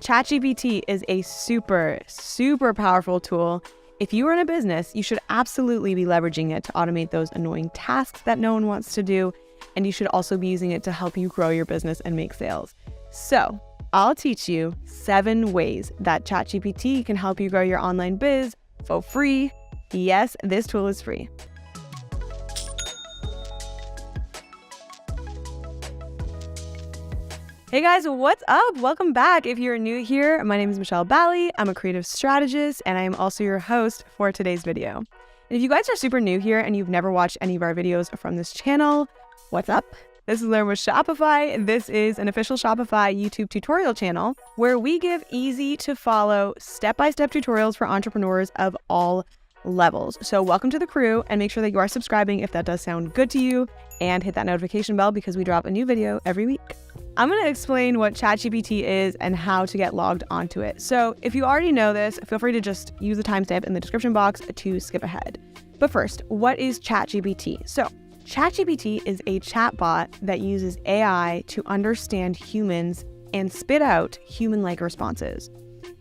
ChatGPT is a super, super powerful tool. If you are in a business, you should absolutely be leveraging it to automate those annoying tasks that no one wants to do. And you should also be using it to help you grow your business and make sales. So I'll teach you 7 ways that ChatGPT can help you grow your online biz for free. Yes, this tool is free. Hey guys, what's up? Welcome back. If you're new here, my name is Michelle Bally. I'm a creative strategist and I am also your host for today's video. And if you guys are super new here and you've never watched any of our videos from this channel, what's up? This is Learn with Shopify. This is an official Shopify YouTube tutorial channel where we give easy to follow step-by-step tutorials for entrepreneurs of all levels. So welcome to the crew and make sure that you are subscribing if that does sound good to you and hit that notification bell because we drop a new video every week. I'm going to explain what ChatGPT is and how to get logged onto it. So if you already know this, feel free to just use the timestamp in the description box to skip ahead. But first, what is ChatGPT? So ChatGPT is a chatbot that uses AI to understand humans and spit out human-like responses.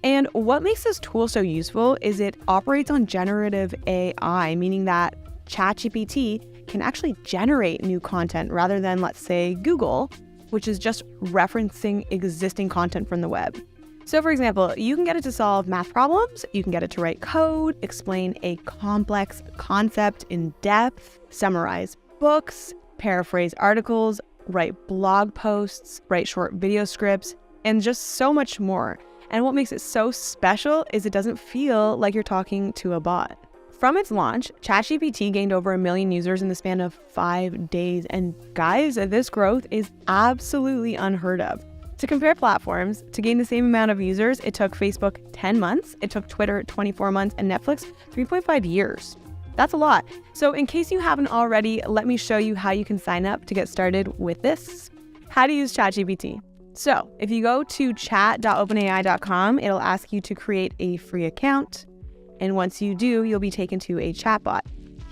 And what makes this tool so useful is it operates on generative AI, meaning that ChatGPT can actually generate new content rather than, let's say, Google, which is just referencing existing content from the web. So for example, you can get it to solve math problems, you can get it to write code, explain a complex concept in depth, summarize books, paraphrase articles, write blog posts, write short video scripts, and just so much more. And what makes it so special is it doesn't feel like you're talking to a bot. From its launch, ChatGPT gained over 1 million users in the span of 5 days. And guys, this growth is absolutely unheard of. To compare platforms, to gain the same amount of users, it took Facebook 10 months, it took Twitter 24 months, and Netflix 3.5 years. That's a lot. So in case you haven't already, let me show you how you can sign up to get started with this. How to use ChatGPT. So if you go to chat.openai.com, it'll ask you to create a free account. And once you do, you'll be taken to a chatbot.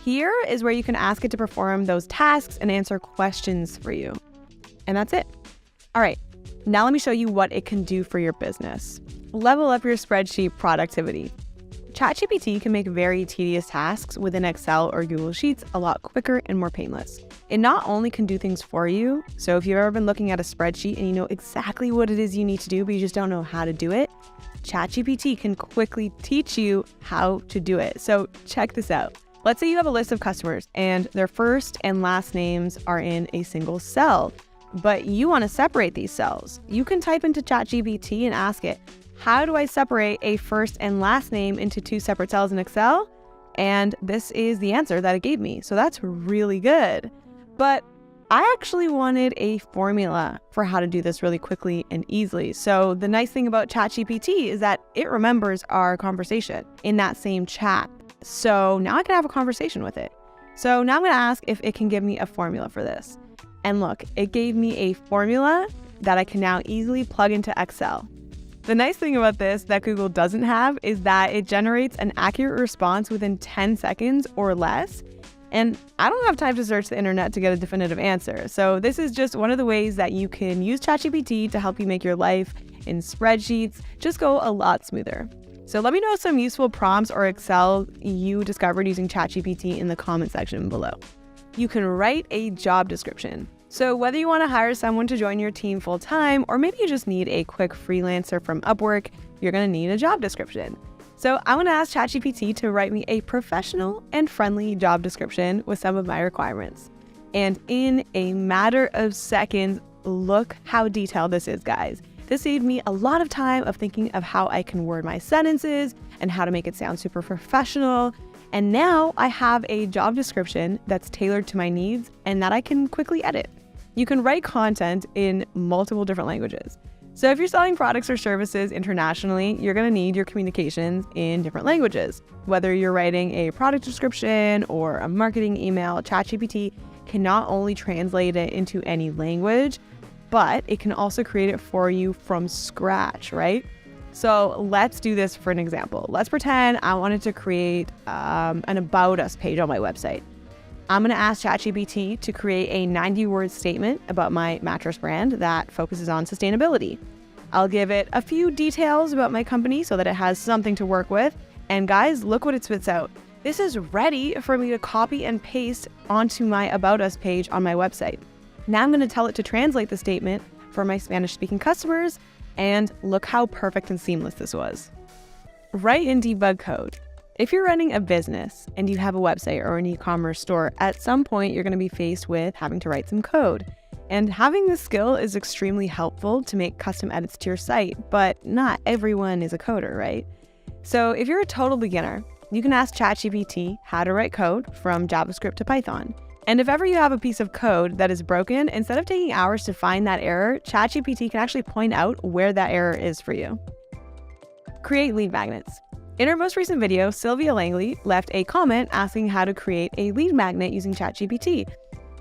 Here is where you can ask it to perform those tasks and answer questions for you. And that's it. All right, now let me show you what it can do for your business. Level up your spreadsheet productivity. ChatGPT can make very tedious tasks within Excel or Google Sheets a lot quicker and more painless. It not only can do things for you, so if you've ever been looking at a spreadsheet and you know exactly what it is you need to do, but you just don't know how to do it, ChatGPT can quickly teach you how to do it. So check this out. Let's say you have a list of customers and their first and last names are in a single cell, but you want to separate these cells. You can type into ChatGPT and ask it, how do I separate a first and last name into 2 separate cells in Excel? And this is the answer that it gave me. So that's really good. But I actually wanted a formula for how to do this really quickly and easily. So the nice thing about ChatGPT is that it remembers our conversation in that same chat. So now I can have a conversation with it. So now I'm going to ask if it can give me a formula for this. And look, it gave me a formula that I can now easily plug into Excel. The nice thing about this that Google doesn't have is that it generates an accurate response within 10 seconds or less. And I don't have time to search the internet to get a definitive answer. So this is just one of the ways that you can use ChatGPT to help you make your life in spreadsheets just go a lot smoother. So let me know some useful prompts or Excel you discovered using ChatGPT in the comment section below. You can write a job description. So whether you want to hire someone to join your team full-time, or maybe you just need a quick freelancer from Upwork, you're going to need a job description. So I'm going to ask ChatGPT to write me a professional and friendly job description with some of my requirements. And in a matter of seconds, look how detailed this is, guys. This saved me a lot of time of thinking of how I can word my sentences and how to make it sound super professional. And now I have a job description that's tailored to my needs and that I can quickly edit. You can write content in multiple different languages. So if you're selling products or services internationally, you're going to need your communications in different languages. Whether you're writing a product description or a marketing email, ChatGPT can not only translate it into any language, but it can also create it for you from scratch, right? So let's do this for an example. Let's pretend I wanted to create an About Us page on my website. I'm going to ask ChatGPT to create a 90-word statement about my mattress brand that focuses on sustainability. I'll give it a few details about my company so that it has something to work with. And guys, look what it spits out. This is ready for me to copy and paste onto my About Us page on my website. Now I'm going to tell it to translate the statement for my Spanish-speaking customers, and look how perfect and seamless this was. Write and debug code. If you're running a business and you have a website or an e-commerce store, at some point you're going to be faced with having to write some code. And having this skill is extremely helpful to make custom edits to your site, but not everyone is a coder, right? So if you're a total beginner, you can ask ChatGPT how to write code from JavaScript to Python. And if ever you have a piece of code that is broken, instead of taking hours to find that error, ChatGPT can actually point out where that error is for you. Create lead magnets. In our most recent video, Sylvia Langley left a comment asking how to create a lead magnet using ChatGPT.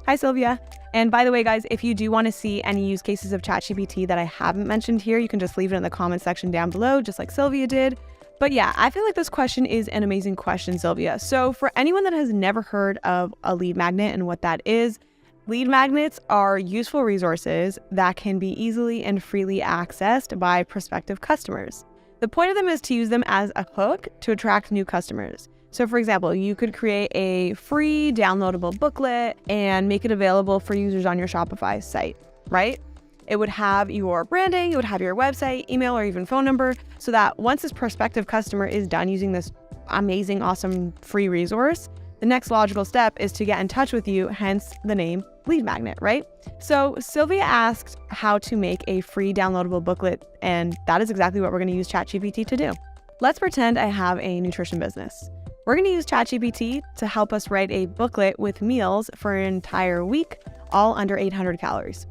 Hi, Sylvia. And by the way, guys, if you do want to see any use cases of ChatGPT that I haven't mentioned here, you can just leave it in the comment section down below, just like Sylvia did. But yeah, I feel like this question is an amazing question, Sylvia. So for anyone that has never heard of a lead magnet and what that is, lead magnets are useful resources that can be easily and freely accessed by prospective customers. The point of them is to use them as a hook to attract new customers. So for example, you could create a free downloadable booklet and make it available for users on your Shopify site, right? It would have your branding, it would have your website, email, or even phone number, so that once this prospective customer is done using this amazing, awesome free resource, the next logical step is to get in touch with you, hence the name lead magnet, right? So Sylvia asked how to make a free downloadable booklet, and that is exactly what we're going to use ChatGPT to do. Let's pretend I have a nutrition business. We're going to use ChatGPT to help us write a booklet with meals for an entire week, all under 800 calories.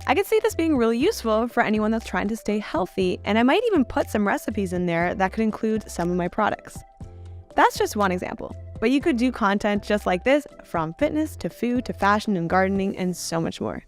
I could see this being really useful for anyone that's trying to stay healthy, and I might even put some recipes in there that could include some of my products. That's just one example, but you could do content just like this from fitness to food to fashion and gardening and so much more.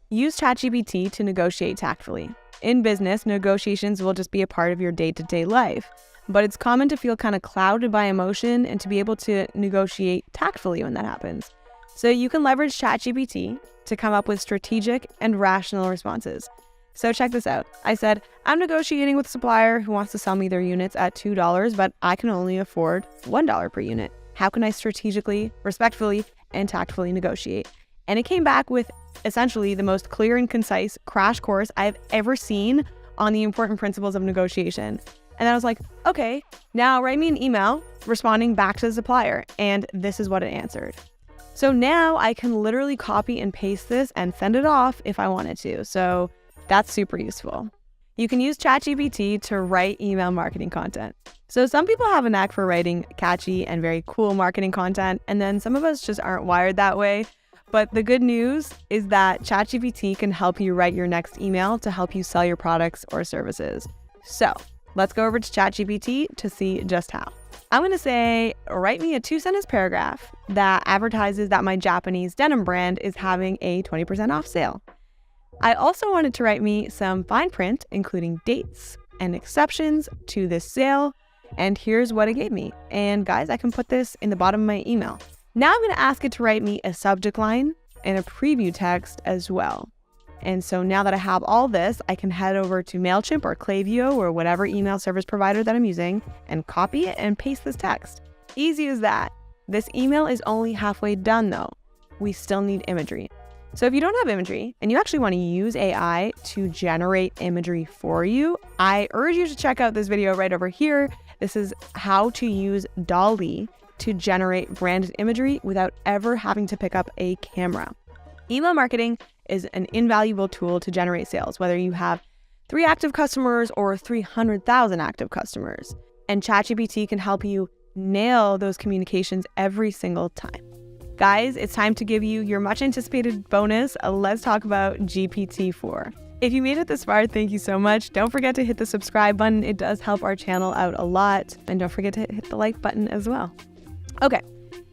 Use ChatGPT to negotiate tactfully. In business, negotiations will just be a part of your day-to-day life, but it's common to feel kind of clouded by emotion and to be able to negotiate tactfully when that happens. So you can leverage ChatGPT to come up with strategic and rational responses. So check this out. I said, I'm negotiating with a supplier who wants to sell me their units at $2, but I can only afford $1 per unit. How can I strategically, respectfully, and tactfully negotiate? And it came back with essentially the most clear and concise crash course I've ever seen on the important principles of negotiation. And I was like, okay, now write me an email responding back to the supplier. And this is what it answered. So now I can literally copy and paste this and send it off if I wanted to. So that's super useful. You can use ChatGPT to write email marketing content. So some people have a knack for writing catchy and very cool marketing content, and then some of us just aren't wired that way. But the good news is that ChatGPT can help you write your next email to help you sell your products or services. So let's go over to ChatGPT to see just how. I'm going to say, write me a 2-sentence paragraph that advertises that my Japanese denim brand is having a 20% off sale. I also wanted to write me some fine print, including dates and exceptions to this sale. And here's what it gave me. And guys, I can put this in the bottom of my email. Now I'm going to ask it to write me a subject line and a preview text as well. And so now that I have all this, I can head over to MailChimp or Klaviyo or whatever email service provider that I'm using and copy it and paste this text. Easy as that. This email is only halfway done though. We still need imagery. So if you don't have imagery and you actually want to use AI to generate imagery for you, I urge you to check out this video right over here. This is how to use DALL-E to generate branded imagery without ever having to pick up a camera. Email marketing is an invaluable tool to generate sales, whether you have 3 active customers or 300,000 active customers. And ChatGPT can help you nail those communications every single time. Guys, it's time to give you your much anticipated bonus. Let's talk about GPT-4. If you made it this far, thank you so much. Don't forget to hit the subscribe button. It does help our channel out a lot. And don't forget to hit the like button as well. Okay,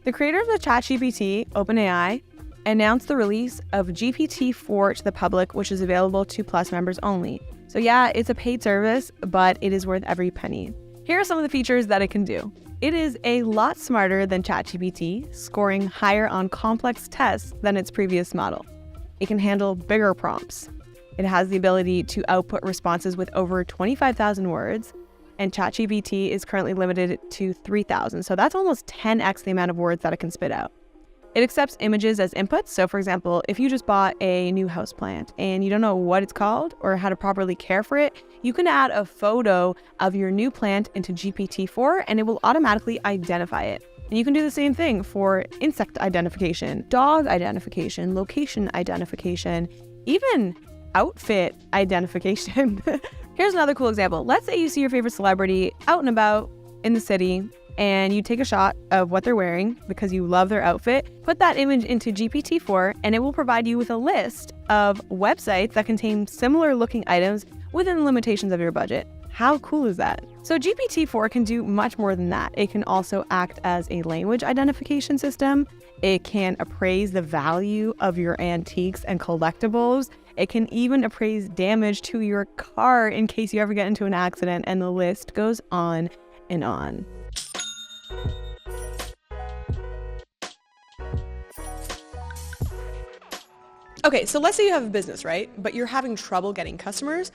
the creator of the ChatGPT, OpenAI, announced the release of GPT-4 to the public, which is available to Plus members only. So yeah, it's a paid service, but it is worth every penny. Here are some of the features that it can do. It is a lot smarter than ChatGPT, scoring higher on complex tests than its previous model. It can handle bigger prompts. It has the ability to output responses with over 25,000 words, and ChatGPT is currently limited to 3,000. So that's almost 10x the amount of words that it can spit out. It accepts images as inputs. So for example, if you just bought a new houseplant and you don't know what it's called or how to properly care for it, you can add a photo of your new plant into GPT-4 and it will automatically identify it. And you can do the same thing for insect identification, dog identification, location identification, even outfit identification. Here's another cool example. Let's say you see your favorite celebrity out and about in the city and you take a shot of what they're wearing because you love their outfit. Put that image into GPT-4 and it will provide you with a list of websites that contain similar looking items within the limitations of your budget. How cool is that? So GPT-4 can do much more than that. It can also act as a language identification system. It can appraise the value of your antiques and collectibles. It can even appraise damage to your car in case you ever get into an accident, and the list goes on and on. Okay, so let's say you have a business, right? But you're having trouble getting customers.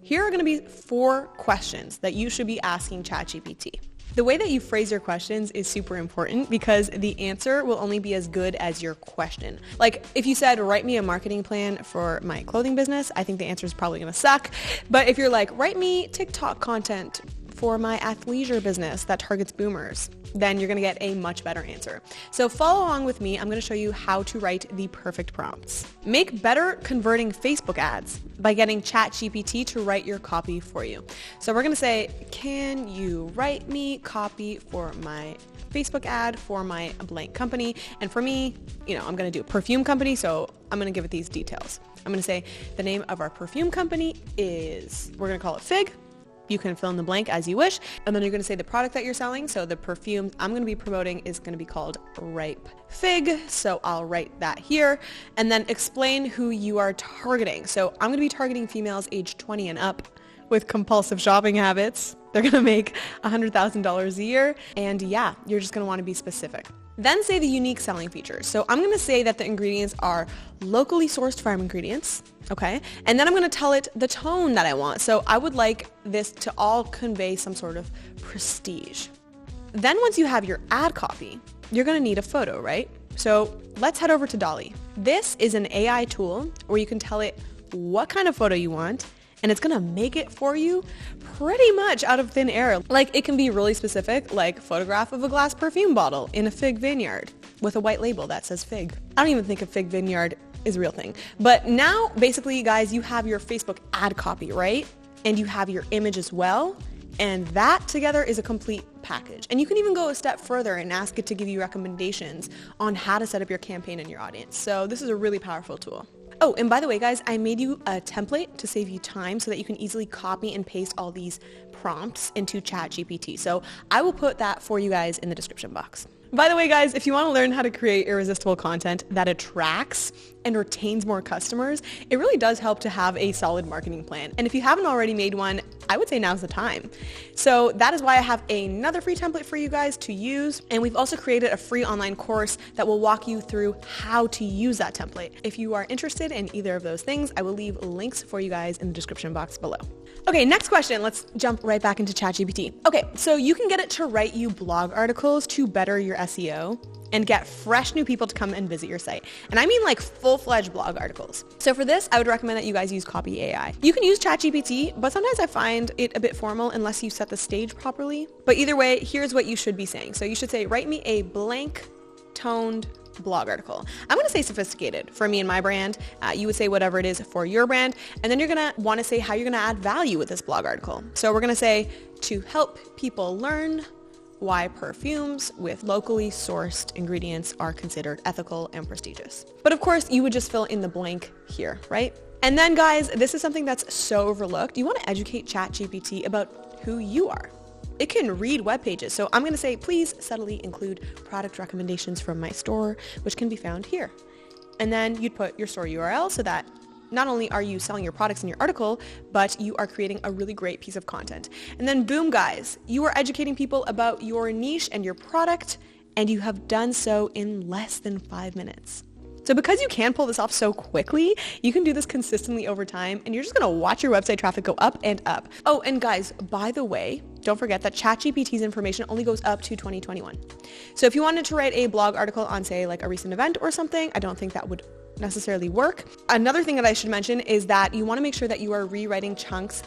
Here are going to be 4 questions that you should be asking ChatGPT. The way that you phrase your questions is super important because the answer will only be as good as your question. Like if you said, write me a marketing plan for my clothing business, I think the answer is probably going to suck. But if you're like, write me TikTok content for my athleisure business that targets boomers, then you're going to get a much better answer. So follow along with me. I'm going to show you how to write the perfect prompts. Make better converting Facebook ads by getting ChatGPT to write your copy for you. So we're going to say, can you write me copy for my Facebook ad for my blank company? And for me, I'm going to do a perfume company. So I'm going to give it these details. I'm going to say the name of our perfume company is, we're going to call it Fig. You can fill in the blank as you wish. And then you're going to say the product that you're selling. So the perfume I'm going to be promoting is going to be called Ripe Fig. So I'll write that here. And then explain who you are targeting. So I'm going to be targeting females aged 20 and up with compulsive shopping habits. They're going to make $100,000 a year. And yeah, you're just going to want to be specific. Then say the unique selling features. So I'm going to say that the ingredients are locally sourced farm ingredients. Okay. And then I'm going to tell it the tone that I want. So I would like this to all convey some sort of prestige. Then once you have your ad copy, you're going to need a photo, right? So let's head over to Dolly. This is an AI tool where you can tell it what kind of photo you want, and it's going to make it for you pretty much out of thin air. Like it can be really specific, like photograph of a glass perfume bottle in a fig vineyard with a white label that says Fig. I don't even think a fig vineyard is a real thing. But now basically guys, you have your Facebook ad copy, right? And you have your image as well. And that together is a complete package. And you can even go a step further and ask it to give you recommendations on how to set up your campaign and your audience. So this is a really powerful tool. Oh, and by the way, guys, I made you a template to save you time so that you can easily copy and paste all these prompts into ChatGPT. So I will put that for you guys in the description box. By the way, guys, if you want to learn how to create irresistible content that attracts and retains more customers, it really does help to have a solid marketing plan. And if you haven't already made one, I would say now's the time. So that is why I have another free template for you guys to use. And we've also created a free online course that will walk you through how to use that template. If you are interested in either of those things, I will leave links for you guys in the description box below. Okay, next question. Let's jump right back into ChatGPT. Okay, so you can get it to write you blog articles to better your SEO and get fresh new people to come and visit your site. And I mean like full-fledged blog articles. So for this, I would recommend that you guys use Copy AI. You can use ChatGPT, but sometimes I find it a bit formal unless you set the stage properly. But either way, here's what you should be saying. So you should say, write me a blank toned blog article. I'm going to say sophisticated for me and my brand. You would say whatever it is for your brand. And then you're going to want to say how you're going to add value with this blog article. So we're going to say to help people learn why perfumes with locally sourced ingredients are considered ethical and prestigious. But of course, you would just fill in the blank here, right? And then guys, this is something that's so overlooked. You want to educate ChatGPT about who you are. It can read web pages. So I'm going to say, please subtly include product recommendations from my store, which can be found here. And then you'd put your store URL so that not only are you selling your products in your article, but you are creating a really great piece of content. And then boom, guys, you are educating people about your niche and your product, and you have done so in less than 5 minutes. So because you can pull this off so quickly, you can do this consistently over time, and you're just gonna watch your website traffic go up and up. Oh, and guys, by the way, don't forget that ChatGPT's information only goes up to 2021. So if you wanted to write a blog article on, say, like a recent event or something, I don't think that would necessarily work. Another thing that I should mention is that you wanna make sure that you are rewriting chunks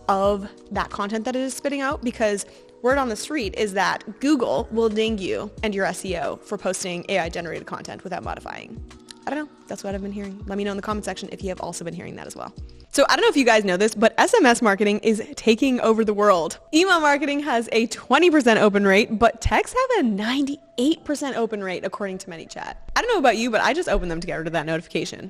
of that content that it is spitting out, because word on the street is that Google will ding you and your SEO for posting AI generated content without modifying. I don't know. That's what I've been hearing. Let me know in the comment section if you have also been hearing that as well. So I don't know if you guys know this, but SMS marketing is taking over the world. Email marketing has a 20% open rate, but texts have a 98% open rate according to ManyChat. I don't know about you, but I just opened them to get rid of that notification.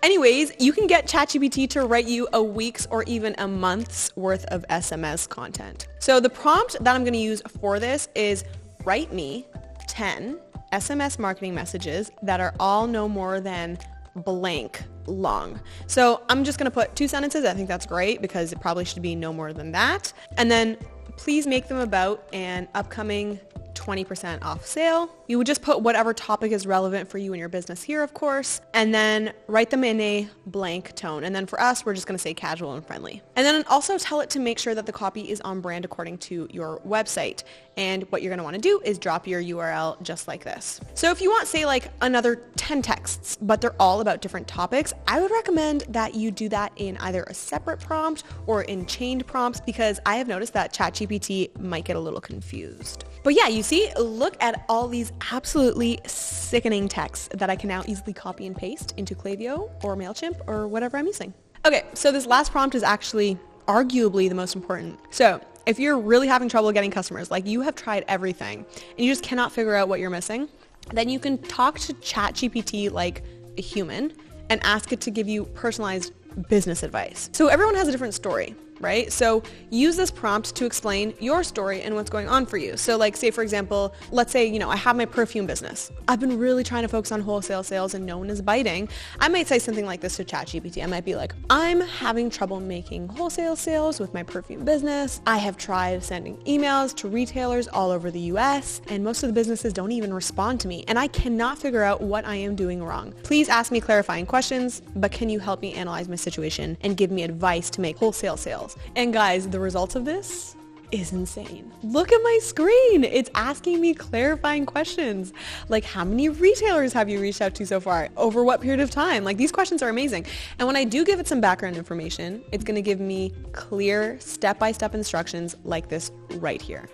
Anyways, you can get ChatGPT to write you a week's or even a month's worth of SMS content. So the prompt that I'm going to use for this is write me 10 SMS marketing messages that are all no more than blank long. So I'm just going to put 2 sentences. I think that's great because it probably should be no more than that. And then please make them about an upcoming 20% off sale. You would just put whatever topic is relevant for you and your business here, of course, and then write them in a blank tone. And then for us, we're just going to say casual and friendly. And then also tell it to make sure that the copy is on brand according to your website. And what you're going to want to do is drop your URL just like this. So if you want, say, like another 10 texts, but they're all about different topics, I would recommend that you do that in either a separate prompt or in chained prompts, because I have noticed that ChatGPT might get a little confused. But yeah, you see, look at all these absolutely sickening texts that I can now easily copy and paste into Klaviyo or MailChimp or whatever I'm using. Okay, so this last prompt is actually arguably the most important. So if you're really having trouble getting customers, like you have tried everything and you just cannot figure out what you're missing, then you can talk to ChatGPT like a human and ask it to give you personalized business advice. So everyone has a different story, right? So use this prompt to explain your story and what's going on for you. So like, say for example, let's say, I have my perfume business. I've been really trying to focus on wholesale sales and no one is biting. I might say something like this to ChatGPT. I might be like, I'm having trouble making wholesale sales with my perfume business. I have tried sending emails to retailers all over the US and most of the businesses don't even respond to me and I cannot figure out what I am doing wrong. Please ask me clarifying questions, but can you help me analyze my situation and give me advice to make wholesale sales? And guys, the results of this is insane. Look at my screen. It's asking me clarifying questions. Like, how many retailers have you reached out to so far? Over what period of time? Like, these questions are amazing. And when I do give it some background information, it's going to give me clear step-by-step instructions like this right here.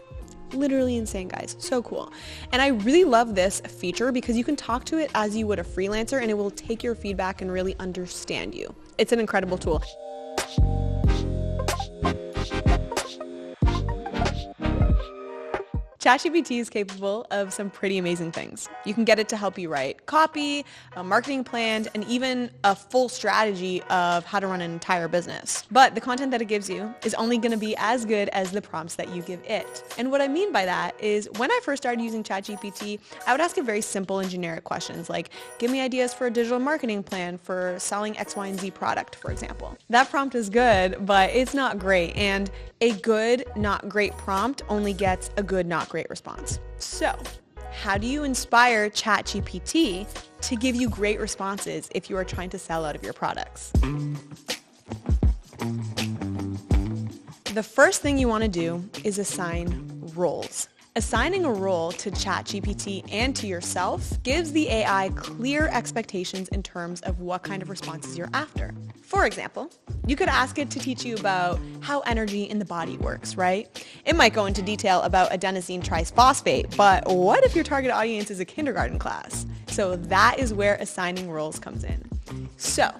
Literally insane, guys. So cool. And I really love this feature because you can talk to it as you would a freelancer and it will take your feedback and really understand you. It's an incredible tool. ChatGPT is capable of some pretty amazing things. You can get it to help you write copy, a marketing plan, and even a full strategy of how to run an entire business. But the content that it gives you is only going to be as good as the prompts that you give it. And what I mean by that is when I first started using ChatGPT, I would ask it very simple and generic questions like, give me ideas for a digital marketing plan for selling X, Y, and Z product, for example. That prompt is good, but it's not great. And a good, not great prompt only gets a good, not great response. So, how do you inspire ChatGPT to give you great responses if you are trying to sell out of your products? The first thing you want to do is assign roles. Assigning a role to ChatGPT and to yourself gives the AI clear expectations in terms of what kind of responses you're after. For example, you could ask it to teach you about how energy in the body works, right? It might go into detail about adenosine triphosphate, but what if your target audience is a kindergarten class? So that is where assigning roles comes in. So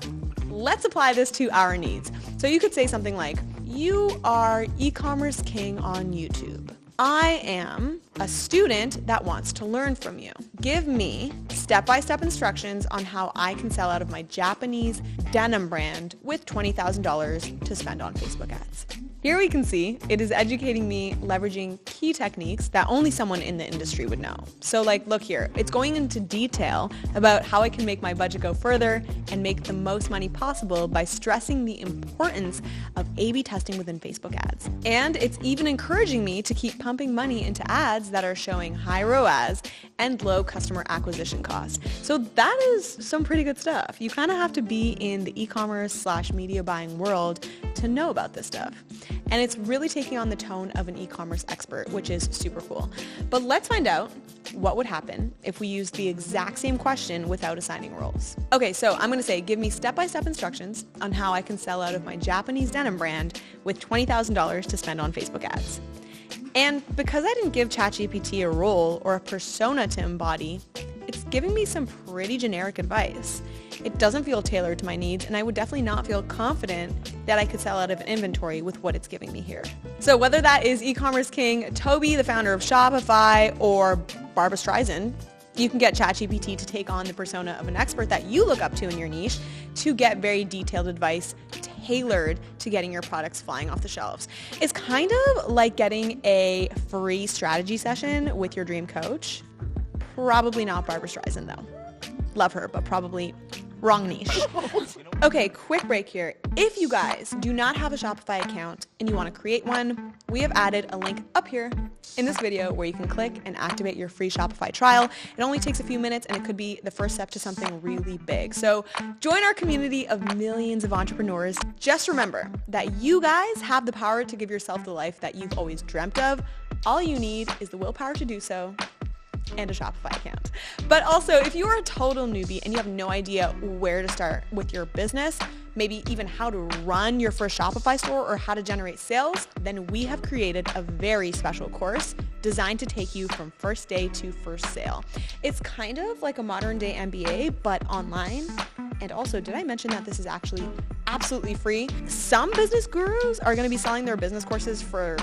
let's apply this to our needs. So you could say something like, you are e-commerce king on YouTube. I am a student that wants to learn from you. Give me step-by-step instructions on how I can sell out of my Japanese denim brand with $20,000 to spend on Facebook ads. Here we can see it is educating me, leveraging key techniques that only someone in the industry would know. So like, look here, it's going into detail about how I can make my budget go further and make the most money possible by stressing the importance of A/B testing within Facebook ads. And it's even encouraging me to keep pumping money into ads that are showing high ROAS and low customer acquisition costs. So that is some pretty good stuff. You kind of have to be in the e-commerce/media buying world to know about this stuff. And it's really taking on the tone of an e-commerce expert, which is super cool. But let's find out what would happen if we used the exact same question without assigning roles. Okay, so I'm gonna say, give me step-by-step instructions on how I can sell out of my Japanese denim brand with $20,000 to spend on Facebook ads. And because I didn't give ChatGPT a role or a persona to embody, it's giving me some pretty generic advice. It doesn't feel tailored to my needs, and I would definitely not feel confident that I could sell out of an inventory with what it's giving me here. So whether that is e-commerce king Toby, the founder of Shopify, or Barbara Streisand, you can get ChatGPT to take on the persona of an expert that you look up to in your niche to get very detailed advice tailored to getting your products flying off the shelves. It's kind of like getting a free strategy session with your dream coach. Probably not Barbara Streisand though. Love her, but probably wrong niche. Okay, quick break here. If you guys do not have a Shopify account and you want to create one, we have added a link up here in this video where you can click and activate your free Shopify trial. It only takes a few minutes and it could be the first step to something really big. So join our community of millions of entrepreneurs. Just remember that you guys have the power to give yourself the life that you've always dreamt of. All you need is the willpower to do so and a Shopify account. But also, if you are a total newbie and you have no idea where to start with your business, maybe even how to run your first Shopify store or how to generate sales, then we have created a very special course designed to take you from first day to first sale. It's kind of like a modern day MBA, but online. And also, did I mention that this is actually absolutely free? Some business gurus are going to be selling their business courses for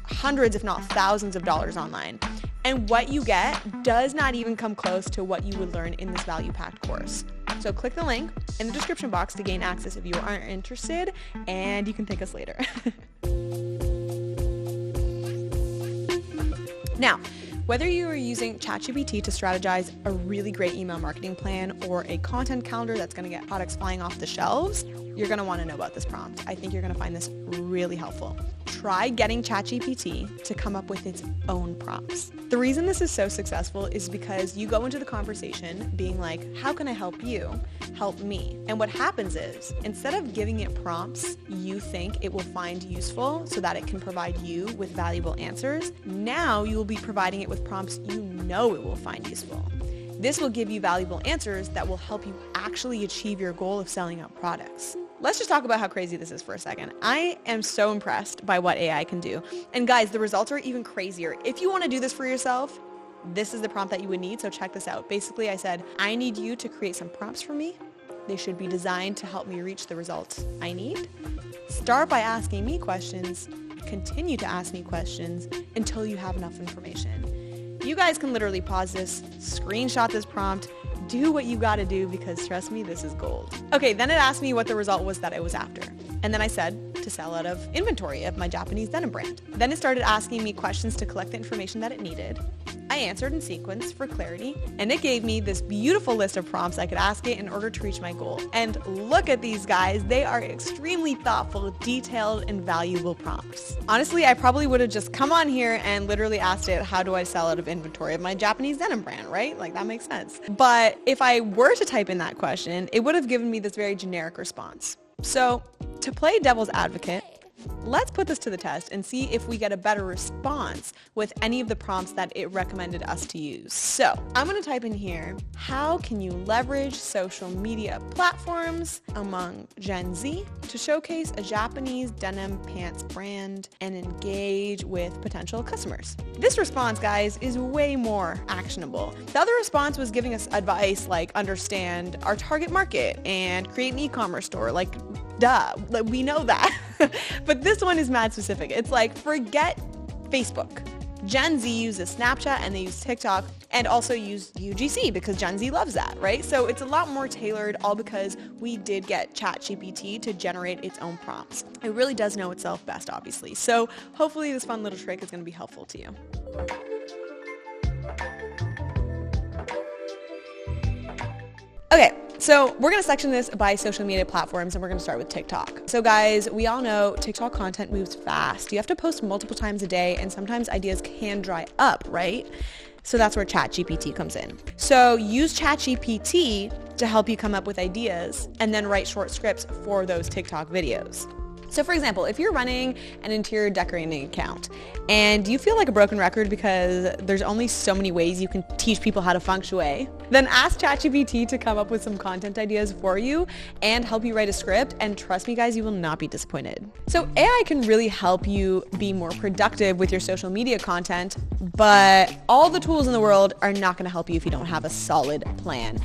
hundreds, if not thousands of dollars online. And what you get does not even come close to what you would learn in this value-packed course. So click the link in the description box to gain access if you aren't interested, and you can thank us later. Now, whether you are using ChatGPT to strategize a really great email marketing plan or a content calendar that's going to get products flying off the shelves, you're going to want to know about this prompt. I think you're going to find this really helpful. Try getting ChatGPT to come up with its own prompts. The reason this is so successful is because you go into the conversation being like, how can I help you? Help me. And what happens is, instead of giving it prompts you think it will find useful so that it can provide you with valuable answers, now you will be providing it with prompts you know it will find useful. This will give you valuable answers that will help you actually achieve your goal of selling out products. Let's just talk about how crazy this is for a second. I am so impressed by what AI can do. And guys, the results are even crazier. If you want to do this for yourself, this is the prompt that you would need, so check this out. Basically, I said, I need you to create some prompts for me. They should be designed to help me reach the results I need. Start by asking me questions, continue to ask me questions until you have enough information. You guys can literally pause this, screenshot this prompt, do what you gotta do, because trust me, this is gold. Okay, then it asked me what the result was that I was after. And then I said to sell out of inventory of my Japanese denim brand. Then it started asking me questions to collect the information that it needed. I answered in sequence for clarity, and it gave me this beautiful list of prompts I could ask it in order to reach my goal. And look at these guys, they are extremely thoughtful, detailed, and valuable prompts. Honestly, I probably would have just come on here and literally asked it, how do I sell out of inventory of my Japanese denim brand, right? Like, that makes sense. But if I were to type in that question, it would have given me this very generic response. So to play devil's advocate, let's put this to the test and see if we get a better response with any of the prompts that it recommended us to use. So I'm going to type in here, how can you leverage social media platforms among Gen Z to showcase a Japanese denim pants brand and engage with potential customers? This response, guys, is way more actionable. The other response was giving us advice like understand our target market and create an e-commerce store. Like, duh, like, we know that. But this one is mad specific. It's like, forget Facebook. Gen Z uses Snapchat and they use TikTok and also use UGC because Gen Z loves that, right? So it's a lot more tailored, all because we did get ChatGPT to generate its own prompts. It really does know itself best, obviously. So hopefully this fun little trick is going to be helpful to you. Okay, so we're going to section this by social media platforms, and we're going to start with TikTok. So guys, we all know TikTok content moves fast. You have to post multiple times a day, and sometimes ideas can dry up, right? So that's where ChatGPT comes in. So use ChatGPT to help you come up with ideas and then write short scripts for those TikTok videos. So for example, if you're running an interior decorating account and you feel like a broken record because there's only so many ways you can teach people how to feng shui, then ask ChatGPT to come up with some content ideas for you and help you write a script. And trust me guys, you will not be disappointed. So AI can really help you be more productive with your social media content, but all the tools in the world are not going to help you if you don't have a solid plan.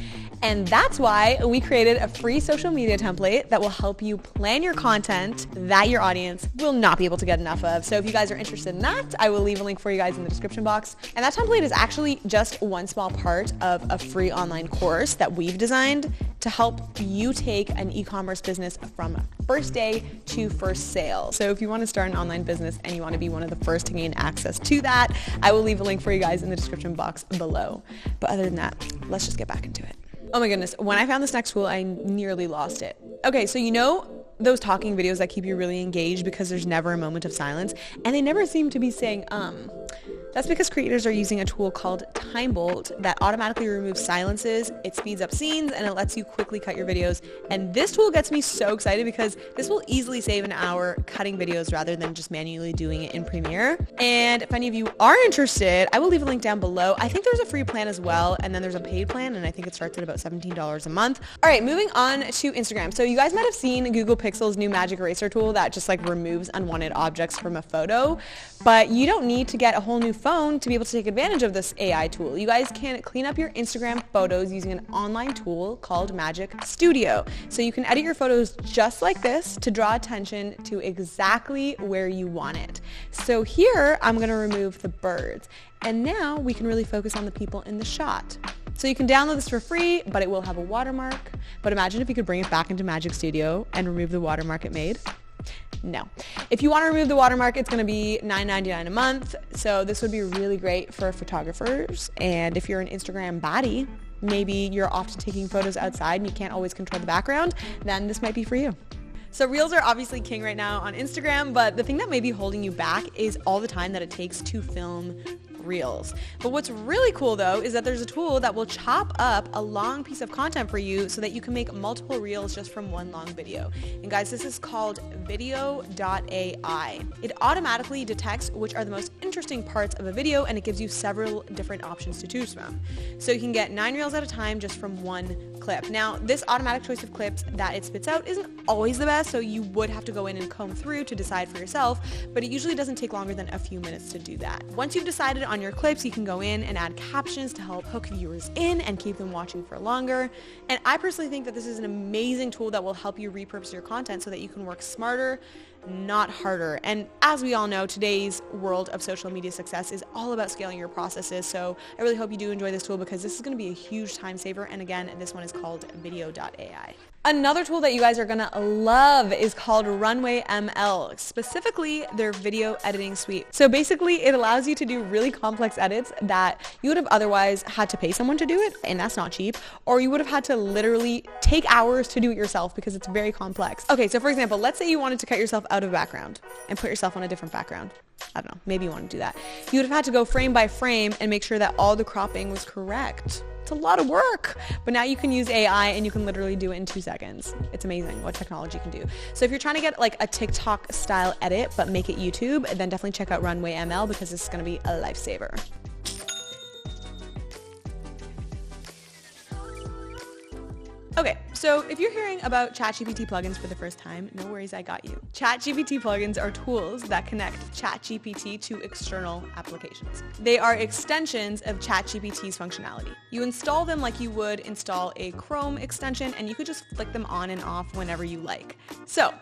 And that's why we created a free social media template that will help you plan your content that your audience will not be able to get enough of. So if you guys are interested in that, I will leave a link for you guys in the description box. And that template is actually just one small part of a free online course that we've designed to help you take an e-commerce business from first day to first sale. So if you want to start an online business and you want to be one of the first to gain access to that, I will leave a link for you guys in the description box below. But other than that, let's just get back into it. Oh my goodness, when I found this next tool, I nearly lost it. Okay, so you know those talking videos that keep you really engaged because there's never a moment of silence and they never seem to be saying That's because creators are using a tool called Time Bolt that automatically removes silences, it speeds up scenes, and it lets you quickly cut your videos. And this tool gets me so excited because this will easily save an hour cutting videos rather than just manually doing it in Premiere. And if any of you are interested, I will leave a link down below. I think there's a free plan as well, and then there's a paid plan, and I think it starts at about $17 a month. All right, moving on to Instagram. So you guys might have seen Google Pixel's new magic eraser tool that just like removes unwanted objects from a photo, but you don't need to get a whole new phone to be able to take advantage of this AI tool. You guys can clean up your Instagram photos using an online tool called Magic Studio. So you can edit your photos just like this to draw attention to exactly where you want it. So here I'm going to remove the birds, and now we can really focus on the people in the shot. So you can download this for free, but it will have a watermark. But imagine if you could bring it back into Magic Studio and remove the watermark it made. No. If you want to remove the watermark, it's going to be $9.99 a month. So this would be really great for photographers. And if you're an Instagram baddie, maybe you're often taking photos outside and you can't always control the background, then this might be for you. So Reels are obviously king right now on Instagram, but the thing that may be holding you back is all the time that it takes to film Reels. But what's really cool though is that there's a tool that will chop up a long piece of content for you so that you can make multiple Reels just from one long video. And guys, this is called video.ai. It automatically detects which are the most interesting parts of a video, and it gives you several different options to choose from. So you can get 9 Reels at a time just from one clip. Now, this automatic choice of clips that it spits out isn't always the best, so you would have to go in and comb through to decide for yourself, but it usually doesn't take longer than a few minutes to do that. Once you've decided on your clips, you can go in and add captions to help hook viewers in and keep them watching for longer. And I personally think that this is an amazing tool that will help you repurpose your content so that you can work smarter, not harder. And as we all know, today's world of social media success is all about scaling your processes. So I really hope you do enjoy this tool because this is going to be a huge time saver. And again, this one is called video.ai. Another tool that you guys are gonna love is called Runway ML, specifically their video editing suite. So basically it allows you to do really complex edits that you would have otherwise had to pay someone to do it, and that's not cheap, or you would have had to literally take hours to do it yourself because it's very complex. Okay, so for example, let's say you wanted to cut yourself out of background and put yourself on a different background. I don't know, maybe you want to do that. You would have had to go frame by frame and make sure that all the cropping was correct. It's a lot of work, but now you can use AI and you can literally do it in 2 seconds. It's amazing what technology can do. So if you're trying to get like a TikTok style edit, but make it YouTube, then definitely check out Runway ML because this is going to be a lifesaver. Okay, so if you're hearing about ChatGPT plugins for the first time, no worries, I got you. ChatGPT plugins are tools that connect ChatGPT to external applications. They are extensions of ChatGPT's functionality. You install them like you would install a Chrome extension, and you could just flick them on and off whenever you like. So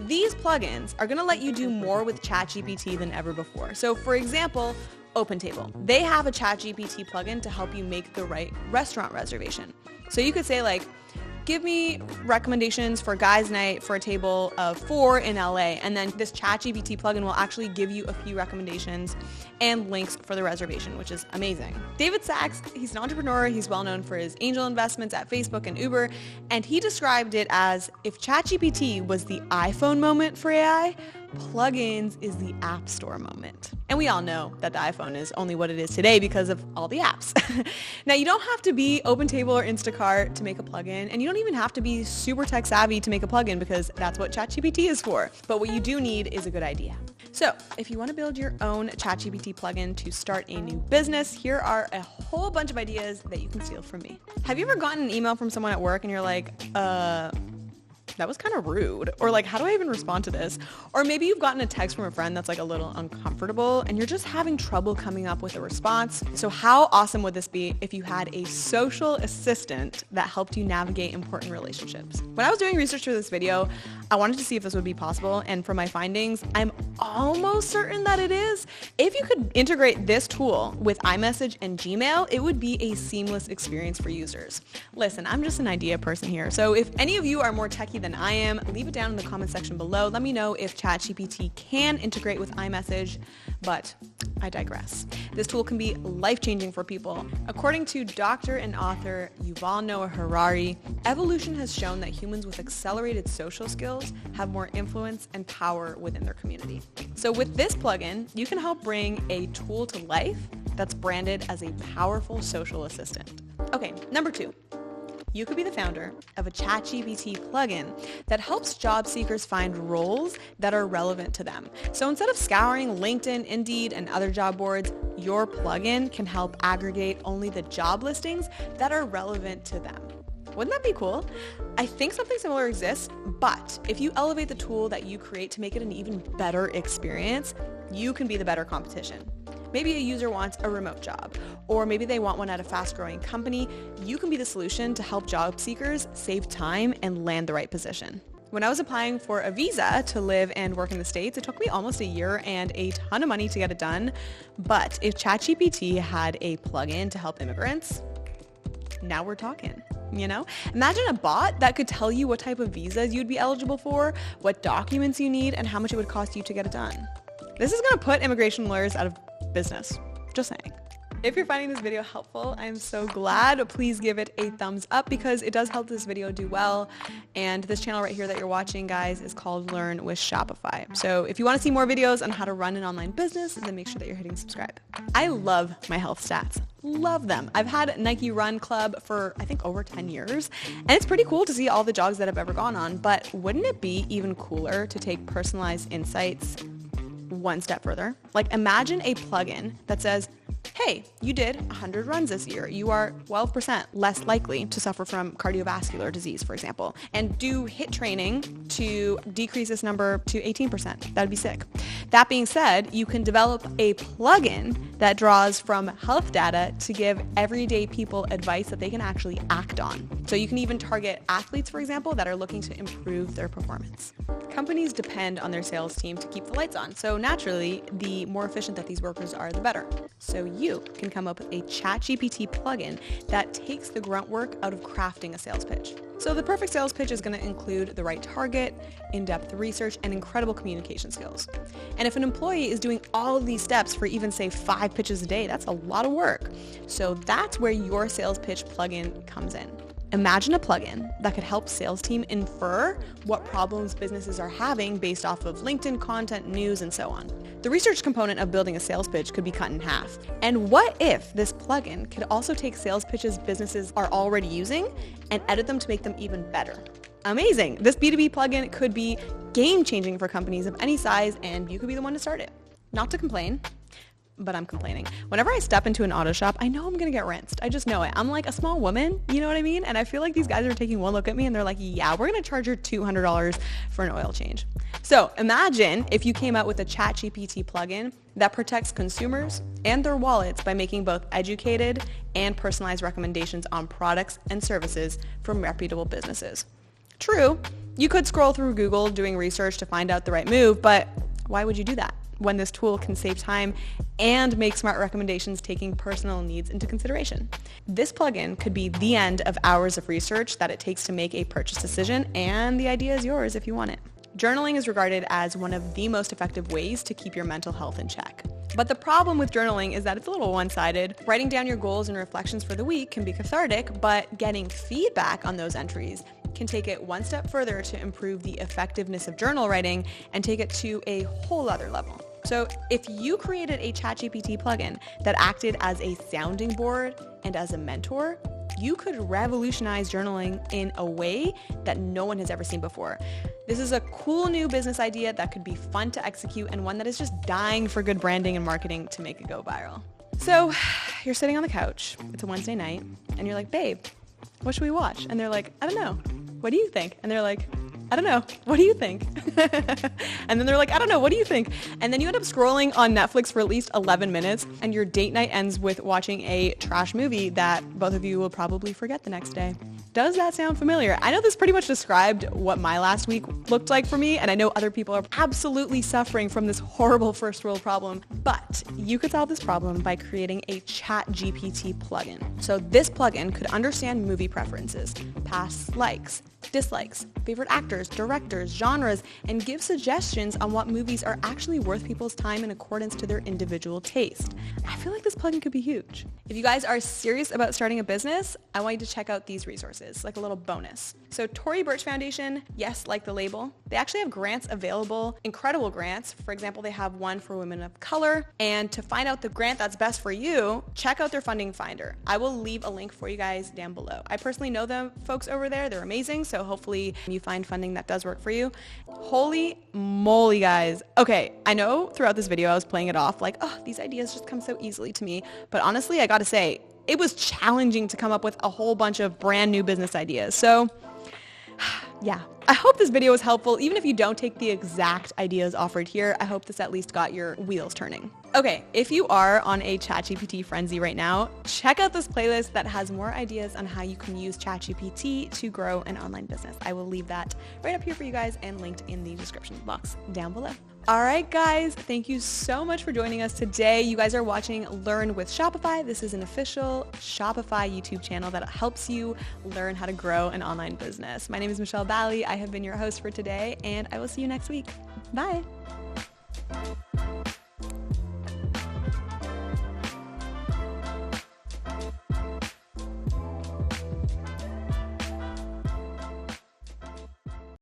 these plugins are gonna let you do more with ChatGPT than ever before. So for example, OpenTable. They have a ChatGPT plugin to help you make the right restaurant reservation. So you could say like, give me recommendations for guys' night for a table of 4 in LA. And then this ChatGPT plugin will actually give you a few recommendations and links for the reservation, which is amazing. David Sachs, he's an entrepreneur. He's well known for his angel investments at Facebook and Uber. And he described it as if ChatGPT was the iPhone moment for AI, Plugins is the App Store moment. And we all know that the iPhone is only what it is today because of all the apps. Now, you don't have to be OpenTable or Instacart to make a plugin, and you don't even have to be super tech savvy to make a plugin because that's what ChatGPT is for. But what you do need is a good idea. So if you want to build your own ChatGPT plugin to start a new business, here are a whole bunch of ideas that you can steal from me. Have you ever gotten an email from someone at work and you're like, that was kind of rude, or like, how do I even respond to this? Or maybe you've gotten a text from a friend that's like a little uncomfortable and you're just having trouble coming up with a response. So how awesome would this be if you had a social assistant that helped you navigate important relationships? When I was doing research for this video, I wanted to see if this would be possible, and from my findings, I'm almost certain that it is. If you could integrate this tool with iMessage and Gmail, it would be a seamless experience for users. Listen, I'm just an idea person here, so if any of you are more techie than I am, leave it down in the comment section below. Let me know if ChatGPT can integrate with iMessage, but I digress. This tool can be life-changing for people. According to doctor and author Yuval Noah Harari, evolution has shown that humans with accelerated social skills have more influence and power within their community. So with this plugin, you can help bring a tool to life that's branded as a powerful social assistant. Okay, number 2. You could be the founder of a ChatGPT plugin that helps job seekers find roles that are relevant to them. So instead of scouring LinkedIn, Indeed, and other job boards, your plugin can help aggregate only the job listings that are relevant to them. Wouldn't that be cool? I think something similar exists, but if you elevate the tool that you create to make it an even better experience, you can be the better competition. Maybe a user wants a remote job, or maybe they want one at a fast-growing company. You can be the solution to help job seekers save time and land the right position. When I was applying for a visa to live and work in the States, it took me almost a year and a ton of money to get it done. But if ChatGPT had a plugin to help immigrants, now we're talking. You know, imagine a bot that could tell you what type of visas you'd be eligible for, what documents you need, and how much it would cost you to get it done. This is going to put immigration lawyers out of business. Just saying. If you're finding this video helpful, I'm so glad. Please give it a thumbs up because it does help this video do well. And this channel right here that you're watching, guys, is called Learn with Shopify. So if you want to see more videos on how to run an online business, then make sure that you're hitting subscribe. I love my health stats. Love them. I've had Nike Run Club for I think over 10 years, and it's pretty cool to see all the jogs that I've ever gone on. But wouldn't it be even cooler to take personalized insights one step further? Like imagine a plugin that says, hey, you did 100 runs this year. You are 12% less likely to suffer from cardiovascular disease, for example, and do HIIT training to decrease this number to 18%. That'd be sick. That being said, you can develop a plugin that draws from health data to give everyday people advice that they can actually act on. So you can even target athletes, for example, that are looking to improve their performance. Companies depend on their sales team to keep the lights on. So naturally, the more efficient that these workers are, the better. So you can come up with a ChatGPT plugin that takes the grunt work out of crafting a sales pitch. So the perfect sales pitch is going to include the right target, in-depth research, and incredible communication skills. And if an employee is doing all of these steps for even say 5 pitches a day, that's a lot of work. So that's where your sales pitch plugin comes in. Imagine a plugin that could help sales team infer what problems businesses are having based off of LinkedIn content, news, and so on. The research component of building a sales pitch could be cut in half. And what if this plugin could also take sales pitches businesses are already using and edit them to make them even better? Amazing. This B2B plugin could be game-changing for companies of any size, and you could be the one to start it. Not to complain, but I'm complaining. Whenever I step into an auto shop, I know I'm going to get rinsed. I just know it. I'm like a small woman, you know what I mean? And I feel like these guys are taking one look at me and they're like, yeah, we're going to charge you $200 for an oil change. So imagine if you came out with a ChatGPT plugin that protects consumers and their wallets by making both educated and personalized recommendations on products and services from reputable businesses. True, you could scroll through Google doing research to find out the right move, but why would you do that? when this tool can save time and make smart recommendations taking personal needs into consideration. This plugin could be the end of hours of research that it takes to make a purchase decision, and the idea is yours if you want it. Journaling is regarded as one of the most effective ways to keep your mental health in check. But the problem with journaling is that it's a little one-sided. Writing down your goals and reflections for the week can be cathartic, but getting feedback on those entries can take it one step further to improve the effectiveness of journal writing and take it to a whole other level. So if you created a ChatGPT plugin that acted as a sounding board and as a mentor, you could revolutionize journaling in a way that no one has ever seen before. This is a cool new business idea that could be fun to execute and one that is just dying for good branding and marketing to make it go viral. So you're sitting on the couch, it's a Wednesday night, and you're like, babe, what should we watch? And they're like, I don't know. What do you think? And they're like, I don't know. What do you think? And then they're like, I don't know. What do you think? And then you end up scrolling on Netflix for at least 11 minutes and your date night ends with watching a trash movie that both of you will probably forget the next day. Does that sound familiar? I know this pretty much described what my last week looked like for me, and I know other people are absolutely suffering from this horrible first world problem, but you could solve this problem by creating a ChatGPT plugin. So this plugin could understand movie preferences, past likes, dislikes, favorite actors, directors, genres, and give suggestions on what movies are actually worth people's time in accordance to their individual taste. I feel like this plugin could be huge. If you guys are serious about starting a business, I want you to check out these resources, like a little bonus. So Tory Burch Foundation, yes, like the label, they actually have grants available, incredible grants. For example, they have one for women of color. And to find out the grant that's best for you, check out their funding finder. I will leave a link for you guys down below. I personally know the folks over there. They're amazing. So hopefully you find funding that does work for you. Holy moly, guys. Okay, I know throughout this video I was playing it off like, oh, these ideas just come so easily to me. But honestly, I gotta say, it was challenging to come up with a whole bunch of brand new business ideas. So yeah, I hope this video was helpful. Even if you don't take the exact ideas offered here, I hope this at least got your wheels turning. Okay, if you are on a ChatGPT frenzy right now, check out this playlist that has more ideas on how you can use ChatGPT to grow an online business. I will leave that right up here for you guys and linked in the description box down below. All right, guys, thank you so much for joining us today. You guys are watching Learn with Shopify. This is an official Shopify YouTube channel that helps you learn how to grow an online business. My name is Michelle Bally. I have been your host for today, and I will see you next week. Bye.